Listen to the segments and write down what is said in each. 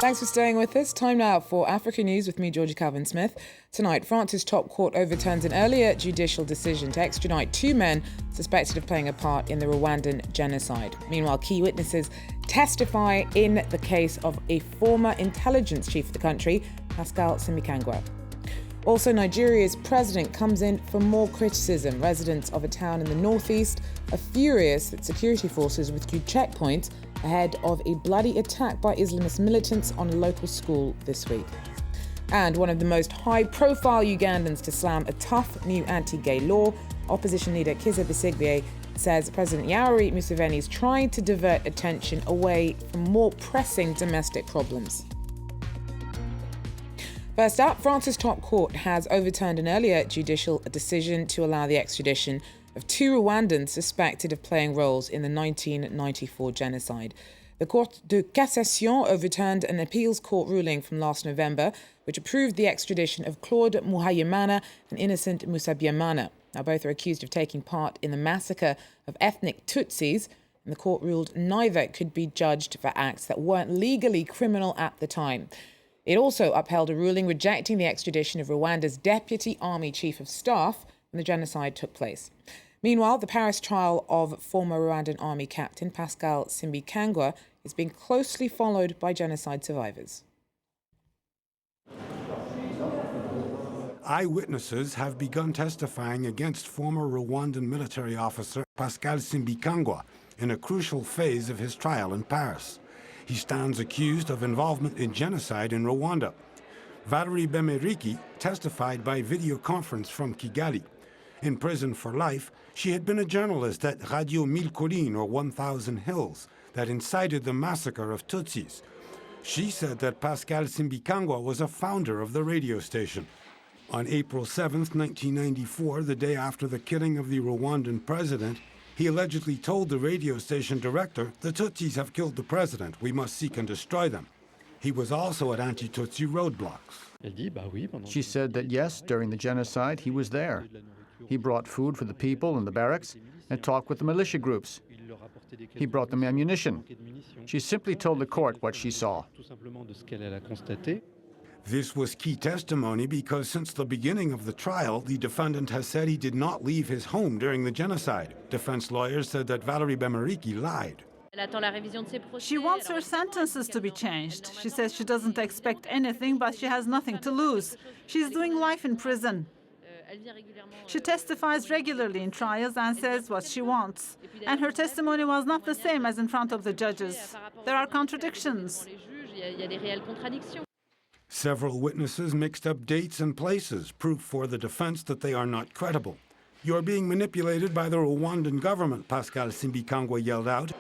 Thanks for staying with us. Time now for Africa News with me, Georgie Calvin-Smith. Tonight, France's top court overturns an earlier judicial decision to extradite two men suspected of playing a part in the Rwandan genocide. Meanwhile, key witnesses testify in the case of a former intelligence chief of the country, Pascal Simbikangwa. Also, Nigeria's president comes in for more criticism. Residents of a town in the northeast are furious that security forces withdrew checkpoints ahead of a bloody attack by Islamist militants on a local school this week. And one of the most high-profile Ugandans to slam a tough new anti-gay law, opposition leader Kizza Besigye says President Yoweri Museveni is trying to divert attention away from more pressing domestic problems. First up, France's top court has overturned an earlier judicial decision to allow the extradition of two Rwandans suspected of playing roles in the 1994 genocide. The Cour de Cassation overturned an appeals court ruling from last November, which approved the extradition of Claude Muhayimana and Innocent Musabyamana. Now, both are accused of taking part in the massacre of ethnic Tutsis, and the court ruled neither could be judged for acts that weren't legally criminal at the time. It also upheld a ruling rejecting the extradition of Rwanda's deputy army chief of staff when the genocide took place. Meanwhile, the Paris trial of former Rwandan army captain Pascal Simbikangwa is being closely followed by genocide survivors. Eyewitnesses have begun testifying against former Rwandan military officer Pascal Simbikangwa in a crucial phase of his trial in Paris. He stands accused of involvement in genocide in Rwanda. Valerie Bemeriki testified by video conference from Kigali. In prison for life, she had been a journalist at Radio 1000 Collines, or 1000 Hills, that incited the massacre of Tutsis. She said that Pascal Simbikangwa was a founder of the radio station. On April 7, 1994, the day after the killing of the Rwandan president, he allegedly told the radio station director, "The Tutsis have killed the president. We must seek and destroy them." He was also at anti-Tutsi roadblocks. She said that yes, during the genocide, he was there. He brought food for the people in the barracks and talked with the militia groups. He brought them ammunition. She simply told the court what she saw. This was key testimony because since the beginning of the trial, the defendant has said he did not leave his home during the genocide. Defense lawyers said that Valerie Bemeriki lied. She wants her sentences to be changed. She says she doesn't expect anything, but she has nothing to lose. She's doing life in prison. She testifies regularly in trials and says what she wants. And her testimony was not the same as in front of the judges. There are contradictions. Several witnesses mixed up dates and places, proof for the defense that they are not credible. "You're being manipulated by the Rwandan government," Pascal Simbikangwa yelled out.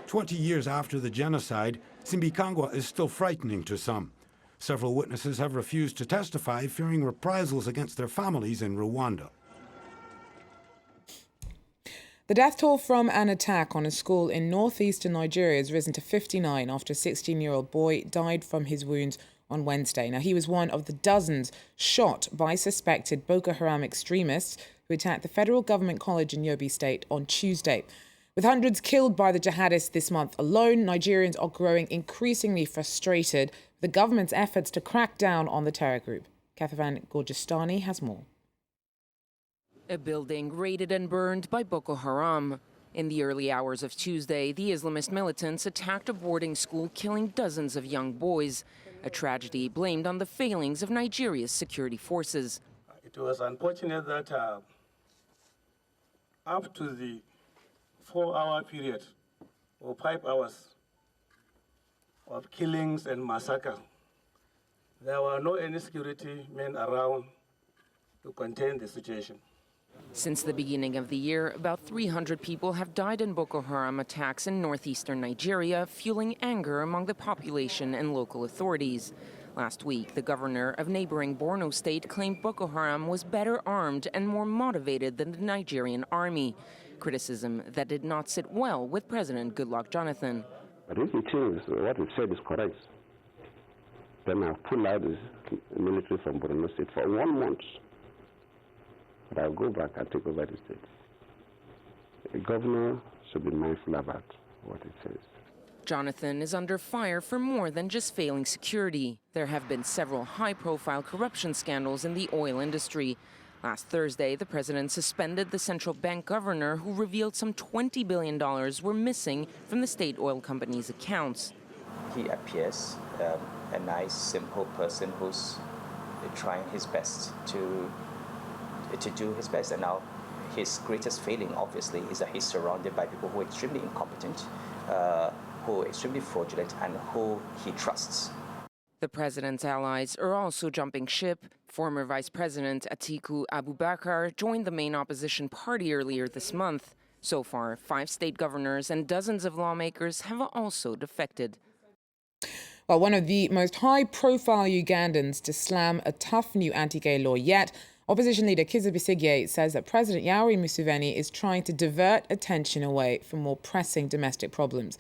20 years after the genocide, Simbikangwa is still frightening to some. Several witnesses have refused to testify, fearing reprisals against their families in Rwanda. The death toll from an attack on a school in northeastern Nigeria has risen to 59 after a 16-year-old boy died from his wounds on Wednesday. Now, he was one of the dozens shot by suspected Boko Haram extremists who attacked the federal government college in Yobe State on Tuesday. With hundreds killed by the jihadists this month alone, Nigerians are growing increasingly frustrated with the government's efforts to crack down on the terror group. Kathavan Gorgistani has more. A building raided and burned by Boko Haram. In the early hours of Tuesday, the Islamist militants attacked a boarding school, killing dozens of young boys. A tragedy blamed on the failings of Nigeria's security forces. It was unfortunate that up to the 4-hour period or 5 hours of killings and massacre, there were no any security men around to contain the situation. Since the beginning of the year, about 300 people have died in Boko Haram attacks in northeastern Nigeria, fueling anger among the population and local authorities. Last week, the governor of neighboring Borno State claimed Boko Haram was better armed and more motivated than the Nigerian army. Criticism that did not sit well with President Goodluck Jonathan. But if it is what it said is correct, then I'll pull out the military from Borno State for 1 month. But I'll go back and take over the state. The governor should be mindful about what it says. Jonathan is under fire for more than just failing security. There have been several high-profile corruption scandals in the oil industry. Last Thursday, the president suspended the central bank governor who revealed some $20 billion were missing from the state oil company's accounts. He appears a nice, simple person who's trying his best to do his best. And now his greatest failing, obviously, is that he's surrounded by people who are extremely incompetent, who are extremely fraudulent, and who he trusts. The president's allies are also jumping ship. Former Vice President Atiku Abubakar joined the main opposition party earlier this month. So far, 5 state governors and dozens of lawmakers have also defected. Well, one of the most high-profile Ugandans to slam a tough new anti-gay law yet, opposition leader Kizza Besigye says that President Yoweri Museveni is trying to divert attention away from more pressing domestic problems.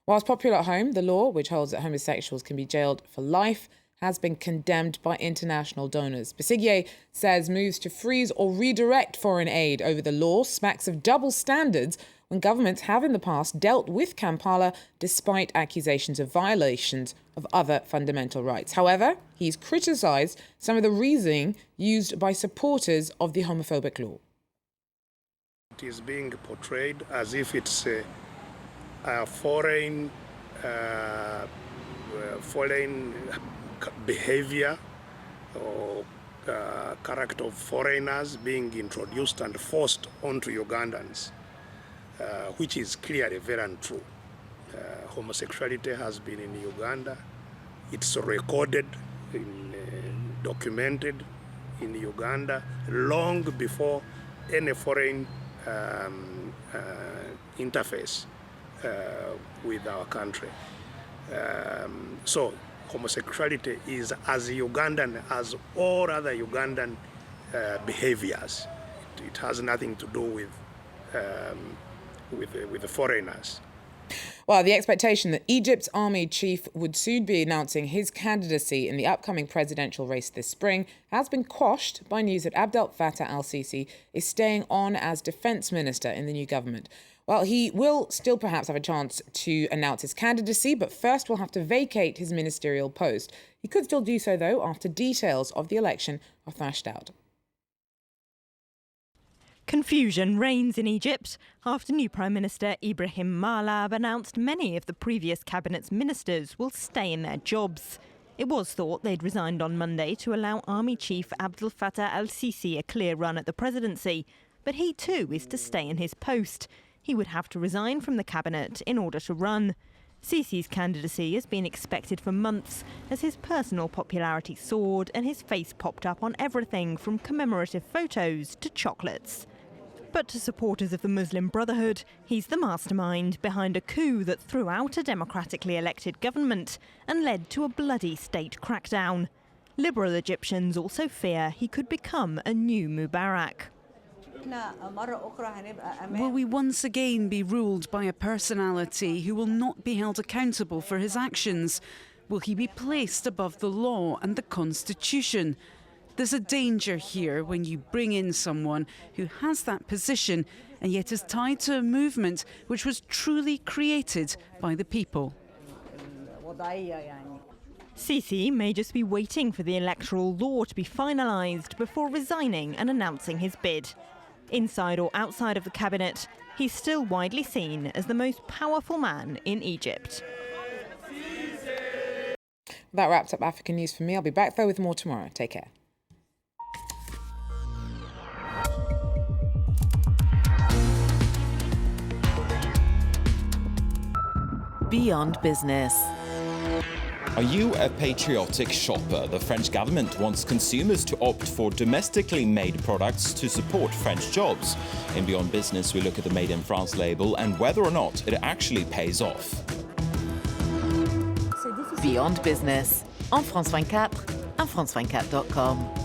Whilst popular at home, the law, which holds that homosexuals can be jailed for life, has been condemned by international donors. Besigye says moves to freeze or redirect foreign aid over the law smacks of double standards when governments have in the past dealt with Kampala despite accusations of violations of other fundamental rights. However, he's criticised some of the reasoning used by supporters of the homophobic law. It is being portrayed as if it's a foreign behavior or character of foreigners being introduced and forced onto Ugandans, which is clearly very untrue. Homosexuality has been in Uganda. It's recorded, documented in Uganda long before any foreign interface with our country. So homosexuality is as Ugandan as all other Ugandan behaviors. It has nothing to do with the foreigners. Well, the expectation that Egypt's army chief would soon be announcing his candidacy in the upcoming presidential race this spring has been quashed by news that Abdel Fattah al-Sisi is staying on as defence minister in the new government. Well, he will still perhaps have a chance to announce his candidacy, but first will have to vacate his ministerial post. He could still do so, though, after details of the election are thrashed out. Confusion reigns in Egypt after new Prime Minister Ibrahim Malab announced many of the previous cabinet's ministers will stay in their jobs. It was thought they'd resigned on Monday to allow Army Chief Abdel Fattah al-Sisi a clear run at the presidency, but he too is to stay in his post. He would have to resign from the cabinet in order to run. Sisi's candidacy has been expected for months as his personal popularity soared and his face popped up on everything from commemorative photos to chocolates. But to supporters of the Muslim Brotherhood, he's the mastermind behind a coup that threw out a democratically elected government and led to a bloody state crackdown. Liberal Egyptians also fear he could become a new Mubarak. Will we once again be ruled by a personality who will not be held accountable for his actions? Will he be placed above the law and the constitution? There's a danger here when you bring in someone who has that position and yet is tied to a movement which was truly created by the people. Sisi may just be waiting for the electoral law to be finalised before resigning and announcing his bid. Inside or outside of the cabinet, he's still widely seen as the most powerful man in Egypt. That wraps up African News for me. I'll be back, though, with more tomorrow. Take care. Beyond Business. Are you a patriotic shopper? The French government wants consumers to opt for domestically made products to support French jobs. In Beyond Business, we look at the Made in France label and whether or not it actually pays off. Beyond Business, en France 24, en France24.com.